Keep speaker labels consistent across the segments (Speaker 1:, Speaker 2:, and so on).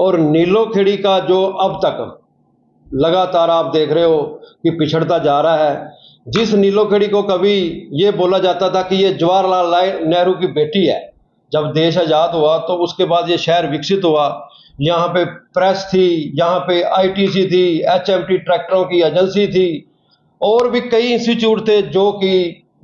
Speaker 1: और नीलोखेड़ी का जो अब तक लगातार आप देख रहे हो कि पिछड़ता जा रहा है। जिस नीलोखेड़ी को कभी ये बोला जाता था कि ये जवाहरलाल नेहरू की बेटी है, जब देश आज़ाद हुआ तो उसके बाद ये शहर विकसित हुआ। यहाँ पे प्रेस थी, यहाँ पे आईटीसी थी, एचएमटी ट्रैक्टरों की एजेंसी थी, और भी कई इंस्टीट्यूट थे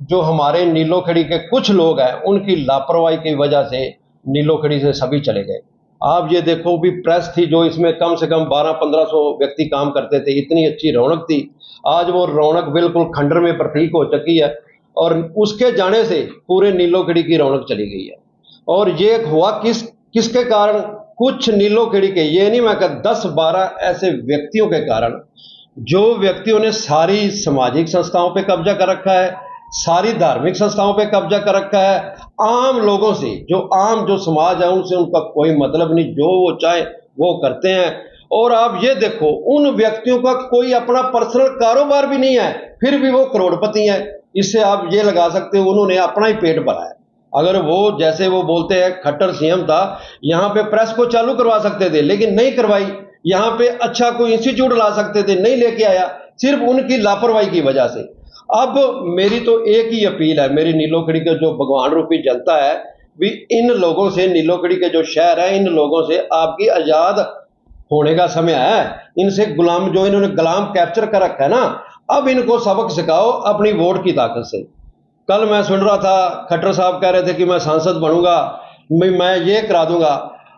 Speaker 1: जो हमारे नीलोखेड़ी के कुछ लोग हैं उनकी लापरवाही की वजह से नीलोखेड़ी से सभी चले गए। आप ये देखो भी प्रेस थी जो इसमें कम से कम 1200-1500 व्यक्ति काम करते थे, इतनी अच्छी रौनक थी। आज वो रौनक बिल्कुल खंडर में प्रतीक हो चुकी है और उसके जाने से पूरे नीलोखेड़ी की रौनक चली गई है। और ये हुआ किसके कारण? कुछ नीलोखेड़ी के, ये नहीं मैं कहता 10-12 ऐसे व्यक्तियों के कारण, जो व्यक्तियों ने सारी सामाजिक संस्थाओं पे कब्जा कर रखा है, सारी धार्मिक संस्थाओं पे कब्जा कर रखा है। आम लोगों से, जो समाज है उनसे उनका कोई मतलब नहीं, जो वो चाहे वो करते हैं। और आप ये देखो उन व्यक्तियों का कोई अपना पर्सनल कारोबार भी नहीं है, फिर भी वो करोड़पति हैं। इससे आप ये लगा सकते हो उन्होंने अपना ही पेट भरा है। अगर वो जैसे वो बोलते हैं खट्टर सीएम था, यहाँ पे प्रेस को चालू करवा सकते थे लेकिन नहीं करवाई। यहाँ पे अच्छा कोई इंस्टीट्यूट ला सकते थे, नहीं लेके आया, सिर्फ उनकी लापरवाही की वजह से। अब मेरी तो एक ही अपील है, मेरी नीलोखेड़ी के जो भगवान रूपी जनता है भी, इन लोगों से, नीलोखेड़ी के जो शहर है, इन लोगों से आपकी आजाद होने का समय है। इनसे गुलाम, जो इन्होंने गुलाम कैप्चर कर रखा है ना, अब इनको सबक सिखाओ अपनी वोट की ताकत से। कल मैं सुन रहा था खट्टर साहब कह रहे थे कि मैं सांसद बनूंगा, मैं ये करा दूंगा।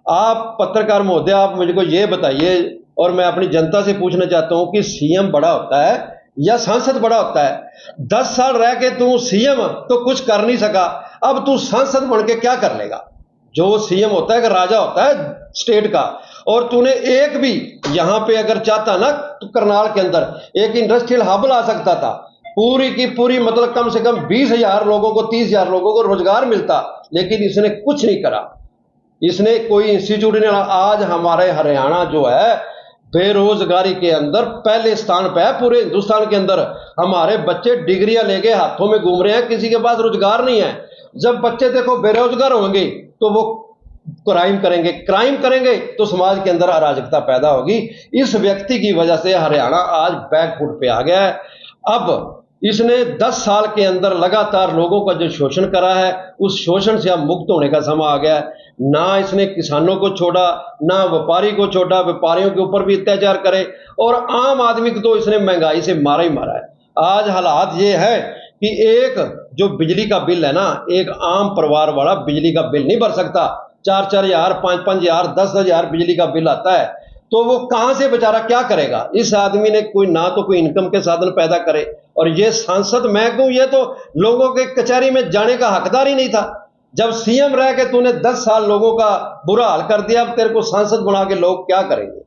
Speaker 1: आप पत्रकार महोदय, आप मुझको ये बताइए, और मैं अपनी जनता से पूछना चाहता हूं कि सीएम बड़ा होता है या सांसद बड़ा होता है? 10 साल रह के तू सीएम तो कुछ कर नहीं सका, अब तू सांसद बन के क्या कर लेगा? जो सीएम होता है, राजा होता है स्टेट का, और तूने एक भी यहां पे अगर चाहता ना तो करनाल के अंदर एक इंडस्ट्रियल हब ला सकता था, पूरी की पूरी, मतलब कम से कम 20,000 लोगों को, 30,000 लोगों को रोजगार मिलता, लेकिन इसने कुछ नहीं करा। इसने कोई इंस्टीट्यूट नहीं। आज हमारे हरियाणा जो है बेरोजगारी के अंदर पहले स्थान पे है पूरे हिंदुस्तान के अंदर। हमारे बच्चे डिग्रियां लेके हाथों में घूम रहे हैं, किसी के पास रोजगार नहीं है। जब बच्चे देखो बेरोजगार होंगे तो वो क्राइम करेंगे तो समाज के अंदर अराजकता पैदा होगी। इस व्यक्ति की वजह से हरियाणा आज बैकफुट पे आ गया है। अब इसने 10 साल के अंदर लगातार लोगों का जो शोषण करा है, उस शोषण से अब मुक्त होने का समय आ गया है। ना इसने किसानों को छोड़ा, ना व्यापारी को छोड़ा, व्यापारियों के ऊपर भी अत्याचार करे, और आम आदमी को तो इसने महंगाई से मारा ही मारा है। आज हालात ये है कि एक जो बिजली का बिल है ना, एक आम परिवार वाला बिजली का बिल नहीं भर सकता। 4-4 हजार, 5-5 हजार, 10,000 बिजली का बिल आता है, तो वो कहां से बेचारा क्या करेगा? इस आदमी ने कोई ना तो कोई इनकम के साधन पैदा करे, और ये सांसद, मैं कहूं ये तो लोगों के कचहरी में जाने का हकदार ही नहीं था। जब सीएम रह के तूने 10 साल लोगों का बुरा हाल कर दिया, अब तेरे को सांसद बना के लोग क्या करेंगे?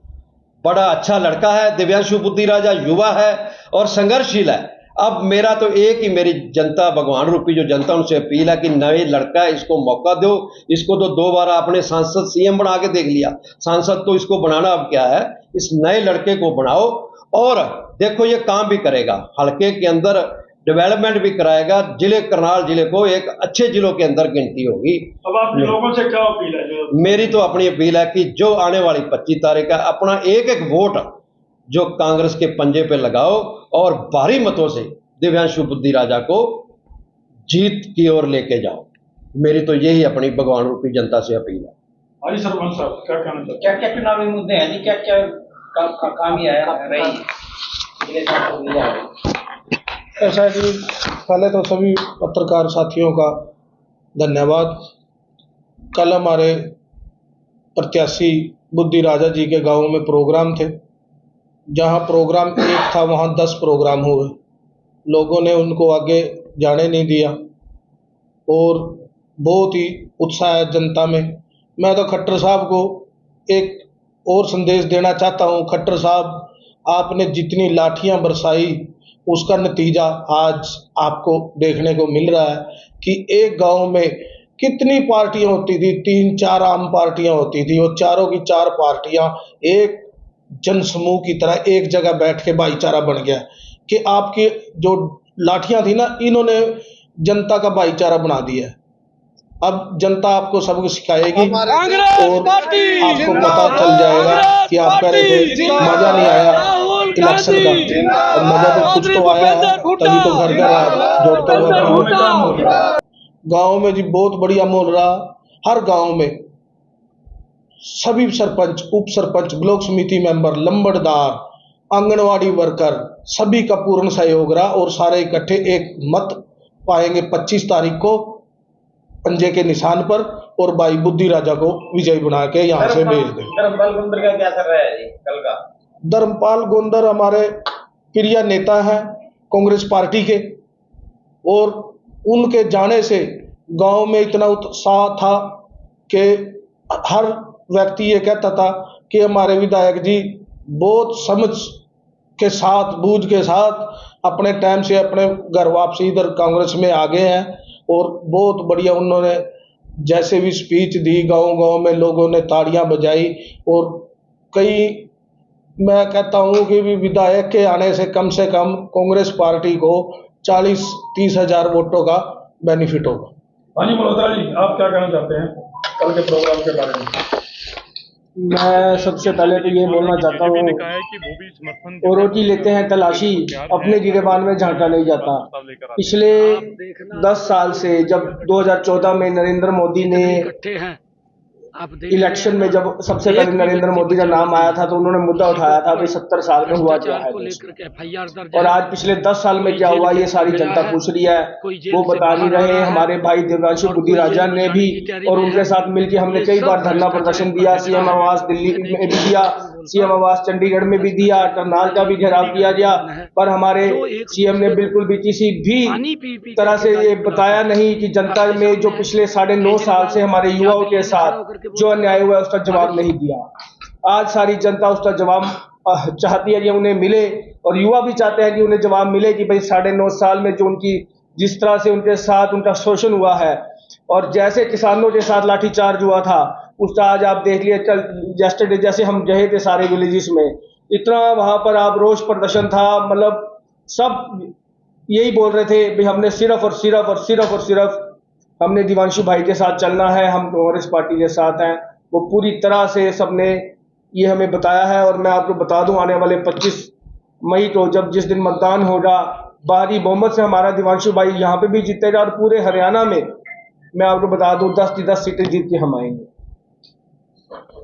Speaker 1: बड़ा अच्छा लड़का है दिव्यांशु बुद्धि राजा, युवा है और संघर्षशील है। अब मेरा तो एक ही, मेरी जनता, भगवान रूपी जो जनता, उनसे अपील है कि नए लड़का है, इसको मौका दो। इसको तो 2 बार आपने सांसद सीएम बना के देख लिया, सांसद तो इसको बनाना अब क्या है? इस नए लड़के को बनाओ और देखो ये काम भी करेगा, हल्के के अंदर डेवलपमेंट भी कराएगा। जिले, करनाल जिले को एक अच्छे जिलों के अंदर गिनती होगी।
Speaker 2: अब आप लोगों से क्या अपील है?
Speaker 1: मेरी तो अपनी अपील है कि जो आने वाली 25 तारीख है, अपना एक वोट जो कांग्रेस के पंजे पे लगाओ और भारी मतों से दिव्यांशु बुद्धि राजा को जीत की ओर लेके जाओ। मेरी तो यही अपनी भगवान रूपी जनता से अपील है।
Speaker 2: हाजी सरपंच साहब, क्या कहना चाहते हैं?
Speaker 3: क्या क्या चुनावी मुद्दे हैं जी? क्या क्या काम ही आया रही?
Speaker 4: ऐसा है कि पहले तो सभी पत्रकार साथियों का धन्यवाद। कल हमारे प्रत्याशी बुद्धि राजा जी के गांव में प्रोग्राम थे। जहां प्रोग्राम एक था वहां 10 प्रोग्राम हुए। लोगों ने उनको आगे जाने नहीं दिया और बहुत ही उत्साह है जनता में। मैं तो खट्टर साहब को एक और संदेश देना चाहता हूं। खट्टर साहब, आपने जितनी लाठियां बरसाई उसका नतीजा आज आपको देखने को मिल रहा है कि एक गांव में कितनी पार्टियां होती थी, 3-4 आम पार्टियां होती थी, और चारों की 4 पार्टियां एक जनसमूह की तरह एक जगह बैठ के भाईचारा बन गया। कि आपकी जो लाठियां थी ना, इन्होंने जनता का भाईचारा बना दिया है। अब जनता आपको सबक सिखाएगी और
Speaker 5: कांग्रेस पार्टी
Speaker 4: आपको पता चल जाएगा कि आप कह रहे थे मजा नहीं आया इलेक्शन का, और मजा तो कुछ तो आया है, तभी तो घर घर आप जोड़ते हुए गाँव में जी बहुत बढ़िया माहौल रहा। हर गांव में सभी सरपंच, उप सरपंच, ब्लॉक समिति मेंबर, लंबड़दार, आंगनवाड़ी वर्कर सभी का पूर्ण सहयोग रहा और सारे इकट्ठे एक मत पाएंगे 25 तारीख को पंजे के निशान पर, और भाई बुद्धि राजा को विजय बना के यहाँ से भेज दें।
Speaker 3: धर्मपाल गोंदर का क्या असर रहा है जी कल का?
Speaker 4: धर्मपाल गोंदर हमारे प्रिय नेता हैं कांग्रेस पार्टी के, और उनके जाने से गांव में इतना उत्साह था कि हर व्यक्ति ये कहता था कि हमारे विधायक जी बहुत समझ के साथ, बूझ के साथ अपने टाइम से अपने घर वापसी इधर कांग्रेस में आ गए हैं, और बहुत बढ़िया उन्होंने जैसे भी स्पीच दी, गांव-गांव में लोगों ने ताड़ियां बजाई, और कई मैं कहता हूं कि विधायक के आने से कम कांग्रेस पार्टी को 40-30 हजार वोटों का बेनिफिट होगा।
Speaker 2: हाँ जी मल्होत्रा जी, आप क्या कहना चाहते हैं कल के प्रोग्राम के बारे में?
Speaker 6: मैं सबसे पहले तो ये बोलना चाहता हूँ, और रोटी लेते हैं तलाशी, अपने गिरेबान में झांका नहीं जाता। पिछले 10 साल से जब 2014 में नरेंद्र मोदी ने इलेक्शन में जब सबसे पहले नरेंद्र मोदी का नाम आया था तो उन्होंने मुद्दा उठाया था भाई 70 साल में हुआ क्या है देश में। और आज पिछले 10 साल में क्या हुआ ये सारी जनता पूछ रही है, वो बता नहीं रहे। हमारे भाई देवांशु बुद्धि राजा ने भी और उनके साथ मिलकर हमने कई बार धरना प्रदर्शन दिया, सीएम आवास दिल्ली में भी दिया, सीएम आवास चंडीगढ़ में भी दिया, करनाल का भी घेराव किया गया, पर हमारे सीएम ने बिल्कुल भी किसी भी तरह से ये बताया नहीं कि जनता में जो पिछले 9.5 साल से हमारे युवाओं के साथ जो अन्याय हुआ है उसका जवाब नहीं दिया। आज सारी जनता उसका जवाब चाहती है कि उन्हें मिले, और युवा भी चाहते हैं कि उन्हें जवाब मिले कि भाई 9.5 साल में जो उनकी जिस तरह से उनके साथ उनका शोषण हुआ है, और जैसे किसानों के साथ लाठीचार्ज हुआ था उसका आज आप देख लिए yesterday जैसे हम गए थे सारे विलेजेस में, इतना वहां पर आप रोष प्रदर्शन था, मतलब सब यही बोल रहे थे भाई हमने सिर्फ हमने देवांशु भाई के साथ चलना है, हम कांग्रेस पार्टी के साथ हैं। वो पूरी तरह से सबने ये हमें बताया है। और मैं आपको बता दूं आने वाले 25 मई को जिस दिन मतदान होगा, भारी बहुमत से हमारा देवांशु भाई यहाँ पे भी जीतेगा, और पूरे हरियाणा में मैं आपको बता दूं 10 की 10 सीटें जीत के हम आएंगे।